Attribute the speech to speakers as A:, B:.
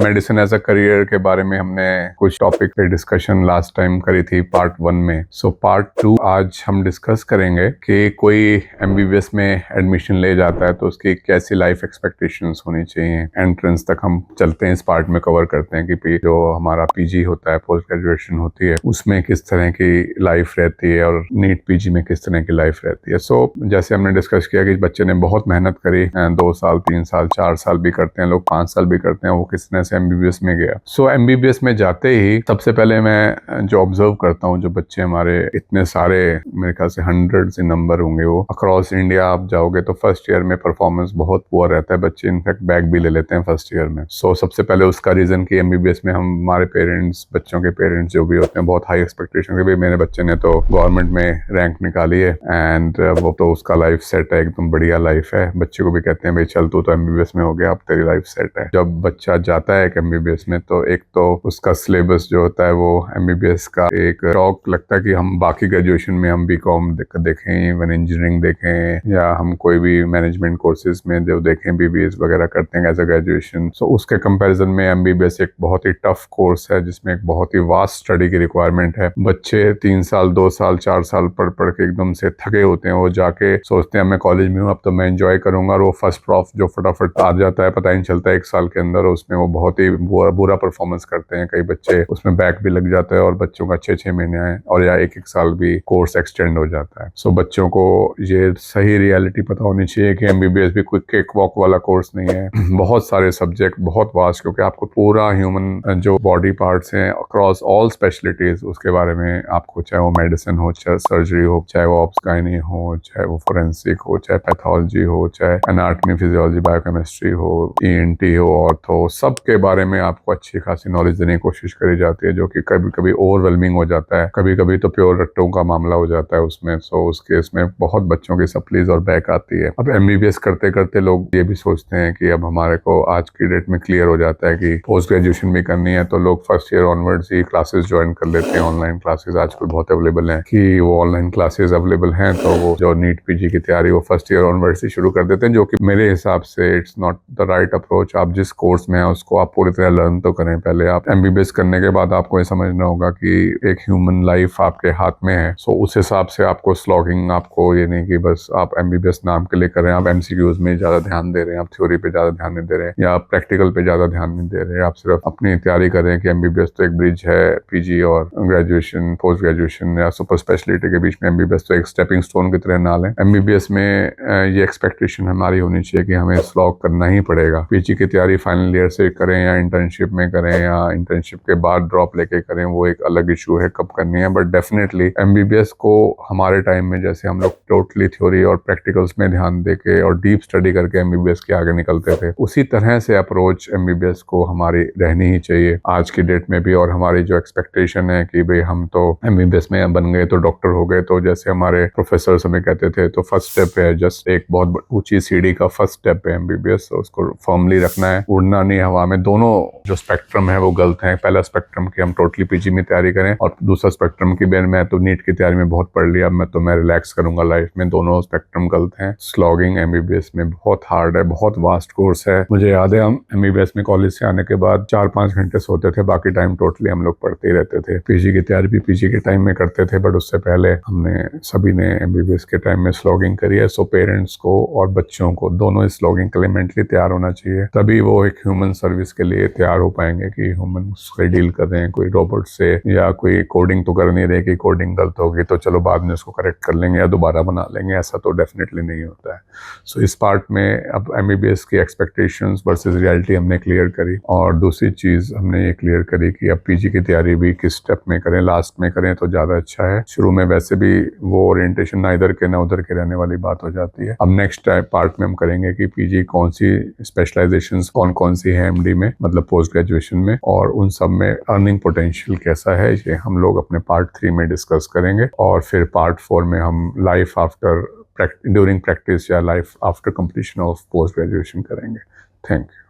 A: Medicine as a career के बारे में हमने कुछ टॉपिक पे डिस्कशन लास्ट टाइम करी थी पार्ट 1 में। सो पार्ट 2 आज हम डिस्कस करेंगे कि कोई एमबीबीएस में एडमिशन ले जाता है तो उसकी कैसी लाइफ एक्सपेक्टेशंस होनी चाहिए। एंट्रेंस तक हम चलते हैं, इस पार्ट में कवर करते हैं कि जो हमारा पीजी होता है, पोस्ट ग्रेजुएशन होती है, उसमें किस तरह की लाइफ रहती है और नीट पीजी में किस तरह की लाइफ रहती है। सो जैसे हमने डिस्कस किया कि बच्चे ने बहुत मेहनत करी, 2 साल 3 साल 4 साल भी करते हैं लोग, 5 साल भी करते हैं, वो किस तरह से एमबीबीएस में गया। सो एमबीबीएस में जाते ही सबसे पहले मैं जो ऑब्जर्व करता हूँ, जो बच्चे हमारे इतने सारे, मेरे ख्याल से हंड्रेड्स इन नंबर होंगे, वो अक्रॉस इंडिया आप जाओगे तो फर्स्ट ईयर में परफॉर्मेंस बहुत पुअर रहता है। बच्चे इनफैक्ट बैक भी ले लेते हैं फर्स्ट ईयर में। सो सबसे पहले उसका रीजन कि एमबीबीएस में हमारे पेरेंट्स, बच्चों के पेरेंट्स जो भी होते हैं, बहुत हाई एक्सपेक्टेशन के भाई मेरे बच्चे ने तो गवर्नमेंट में रैंक निकाली है एंड वो तो उसका लाइफ सेट है, एकदम बढ़िया लाइफ है। बच्चे को भी कहते हैं भाई चल तू तो एमबीबीएस में हो गया, अब तेरी लाइफ सेट है। जब बच्चा जाता है एमबीबीएस में तो एक तो उसका सिलेबस जो होता है वो एमबीबीएस का एक शौक लगता है कि हम बाकी ग्रेजुएशन में हम बीकॉम देखें, इवन इंजीनियरिंग देखें, या हम कोई भी मैनेजमेंट कोर्सेज में जो देखें, बीबीएस वगैरह करते हैं एज अ ग्रेजुएशन। सो उसके कंपैरिजन में एमबीबीएस एक बहुत ही टफ कोर्स है जिसमें एक बहुत ही वास्ट स्टडी की रिक्वायरमेंट है। बच्चे 3 साल 2 साल 4 साल पढ़ पढ़ के एकदम से थके होते हैं, वो जाके सोचते हैं मैं कॉलेज में हूँ अब तो मैं एंजॉय करूंगा, और वो फर्स्ट प्रॉफ जो फटाफट आ जाता है, पता ही नहीं चलता 1 साल के अंदर, उसमें वो बहुत ही बुरा परफॉर्मेंस करते हैं। कई बच्चे उसमें बैक भी लग जाता है और बच्चों का 6-6 महीने है और या 1-1 साल भी कोर्स एक्सटेंड हो जाता है। सो बच्चों को ये सही रियलिटी पता होनी चाहिए कि एमबीबीएस भी कोई केक वॉक वाला कोर्स नहीं है। बहुत सारे सब्जेक्ट, बहुत वास्ट, क्योंकि आपको पूरा ह्यूमन जो बॉडी पार्ट्स हैं अक्रॉस ऑल स्पेशलिटीज उसके बारे में आपको, चाहे वो मेडिसिन हो, चाहे सर्जरी हो, चाहे वो ऑब्स्काइनी हो, चाहे वो फोरेंसिक हो, चाहे पैथोलॉजी हो, चाहे एनाटॉमी, फिजियोलॉजी, बायोकेमिस्ट्री हो, ईएनटी हो, ऑर्थो, सब के बारे में आपको अच्छी खासी नॉलेज देने की कोशिश करी जाती है, जो कि कभी कभी ओवरवेलमिंग हो जाता है, कभी कभी तो प्योर रट्टों का मामला हो जाता है उसमें। सो उस केस में बहुत बच्चों की सप्लीज और बैक आती है। अब एमबीबीएस करते करते लोग ये भी सोचते हैं कि अब हमारे को आज की डेट में क्लियर हो जाता है कि पोस्ट ग्रेजुएशन भी करनी है, तो लोग फर्स्ट ईयर ऑनवर्ड्स ही क्लासेस ज्वाइन कर लेते हैं। ऑनलाइन क्लासेस आजकल बहुत अवेलेबल हैं कि वो ऑनलाइन क्लासेस अवेलेबल हैं, तो वो जो नीट पीजी की तैयारी वो फर्स्ट ईयर ऑनवर्ड्स ही शुरू कर देते हैं, जो कि मेरे हिसाब से it's not the right approach. आप जिस कोर्स में है उसको आप पूरी तरह लर्न तो करें पहले। आप एमबीबीएस करने के बाद आपको ये समझना होगा कि एक ह्यूमन लाइफ आपके हाथ में है। सो उस हिसाब से आपको स्लॉगिंग, आपको ये नहीं कि बस आप एमबीबीएस नाम के लिए कर रहे हैं, आप एमसीक्यूज में ज्यादा ध्यान दे रहे हैं, आप थ्योरी पे ज्यादा ध्यान नहीं दे रहे हैं, या प्रैक्टिकल पे ज्यादा ध्यान नहीं दे रहे हैं। आप सिर्फ अपनी तैयारी करें कि एमबीबीएस तो एक ब्रिज है पीजी और ग्रेजुएशन, पोस्ट ग्रेजुएशन या सुपर स्पेशलिटी के बीच में। एमबीबीएस तो एक स्टेपिंग स्टोन की तरह ना लें। एमबीबीएस में ये एक्सपेक्टेशन हमारी होनी चाहिए कि हमें स्लॉग करना ही पड़ेगा। पीजी की तैयारी फाइनल ईयर से करें या इंटर्नशिप में करें या इंटर्नशिप के बाद ड्रॉप लेके करें, वो एक अलग इशू है कब करनी है। बट डेफिनेटली एमबीबीएस को हमारे टाइम में जैसे हम लोग टोटली थ्योरी और प्रैक्टिकल्स में ध्यान देके और डीप स्टडी करके एमबीबीएस के आगे निकलते थे, उसी तरह से अप्रोच एमबीबीएस को हमारी रहनी ही चाहिए आज की डेट में भी। और हमारी जो एक्सपेक्टेशन है कि भाई हम तो एमबीबीएस में बन गए तो डॉक्टर हो गए, तो जैसे हमारे प्रोफेसर हमें कहते थे, तो फर्स्ट स्टेप है, जस्ट एक बहुत ऊंची सीढ़ी का फर्स्ट स्टेप है एमबीबीएस। तो उसको फर्मली रखना है, उड़ना नहीं हवा में। दोनों जो स्पेक्ट्रम है वो गलत है। पहला स्पेक्ट्रम की हम टोटली पीजी में तैयारी करें, और दूसरा स्पेक्ट्रम की मैं तो नीट की तैयारी में बहुत पढ़ लिया, मैं रिलैक्स करूंगा लाइफ में। दोनों स्पेक्ट्रम गलत हैं। स्लॉगिंग एमबीबीएस में बहुत हार्ड है, बहुत वास्ट कोर्स है। मुझे याद है हम एमबीबीएस में कॉलेज से आने के बाद 4-5 घंटे सोते थे, बाकी टाइम टोटली हम लोग पढ़ते ही रहते थे। पीजी की तैयारी भी पीजी के टाइम में करते थे, बट उससे पहले हमने सभी ने एमबीबीएस के टाइम में स्लॉगिंग करी है। सो पेरेंट्स को और बच्चों को दोनों इस स्लॉगिंग के लिए मेंटली तैयार होना चाहिए, तभी वो एक ह्यूमन सर्विस के लिए तैयार हो पाएंगे कि ह्यूमन से डील कर रहे हैं, कोई रोबोट से, या कोई कोडिंग तो कर नहीं रहे कि कोडिंग गलत होगी तो चलो बाद में उसको करेक्ट कर लेंगे या दोबारा बना लेंगे, ऐसा तो डेफिनेटली नहीं होता है। सो इस पार्ट में अब एमबीबीएस की एक्सपेक्टेशंस वर्सेस रियलिटी हमने क्लियर करी, और दूसरी चीज हमने ये क्लियर करी कि अब पीजी की तैयारी भी किस स्टेप में करें, लास्ट में करें तो ज्यादा अच्छा है। शुरू में वैसे भी वो ओरिएंटेशन ना इधर के ना उधर के रहने वाली बात हो जाती है। अब नेक्स्ट पार्ट में हम करेंगे कि पीजी कौन सी स्पेशलाइजेशंस कौन कौन सी है एमडी में, मतलब पोस्ट ग्रेजुएशन में, और उन सब में अर्निंग पोटेंशियल कैसा है, ये हम लोग अपने पार्ट 3 में डिस्कस करेंगे। और फिर पार्ट 4 में हम लाइफ आफ्टर ड्यूरिंग प्रैक्टिस या life after completion of post graduation करेंगे। Thank you.